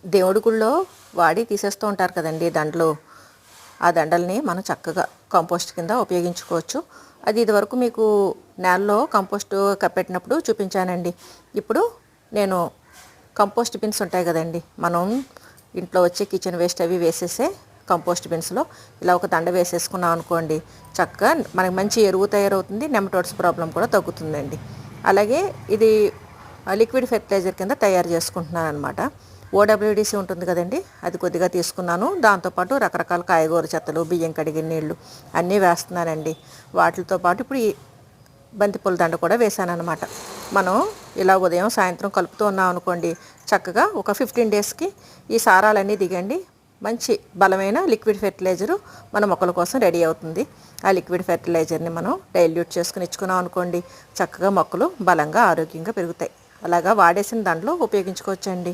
దేవుడి గుళ్ళో వాడి తీసేస్తూ ఉంటారు కదండి దండలు. ఆ దండల్ని మనం చక్కగా కంపోస్ట్ కింద ఉపయోగించుకోవచ్చు. అది ఇదివరకు మీకు నేలలో కంపోస్ట్ కప్పెట్టినప్పుడు చూపించానండి. ఇప్పుడు నేను కంపోస్ట్ బిన్స్ ఉంటాయి కదండి, మనం ఇంట్లో వచ్చే కిచెన్ వేస్ట్ అవి వేసేసే కంపోస్ట్ బిన్స్లో ఇలా ఒక దండ వేసేసుకున్నాం అనుకోండి, చక్కగా మనకి మంచి ఎరువు తయారవుతుంది, నెమటోడ్స్ ప్రాబ్లం కూడా తగ్గుతుందండి. అలాగే ఇది లిక్విడ్ ఫెర్టిలైజర్ కింద తయారు చేసుకుంటున్నాను అనమాట. ఓడబ్ల్యూడిసి ఉంటుంది కదండి, అది కొద్దిగా తీసుకున్నాను. దాంతోపాటు రకరకాల కాయగూర చెత్తలు, బియ్యం కడిగిన నీళ్ళు అన్నీ వేస్తున్నానండి. వాటితో పాటు ఇప్పుడు ఈ బంతిపూల దండ కూడా వేసాను అనమాట. మనం ఇలా ఉదయం సాయంత్రం కలుపుతూ ఉన్నాం అనుకోండి, చక్కగా ఒక 15 డేస్కి ఈ సారాలన్నీ దిగండి, మంచి బలమైన లిక్విడ్ ఫెర్టిలైజరు మన మొక్కల కోసం రెడీ అవుతుంది. ఆ లిక్విడ్ ఫెర్టిలైజర్ని మనం డైల్యూట్ చేసుకుని ఇచ్చుకున్నాం అనుకోండి, చక్కగా మొక్కలు బలంగా ఆరోగ్యంగా పెరుగుతాయి. అలాగా వాడేసిన దాంట్లో ఉపయోగించుకోవచ్చండి.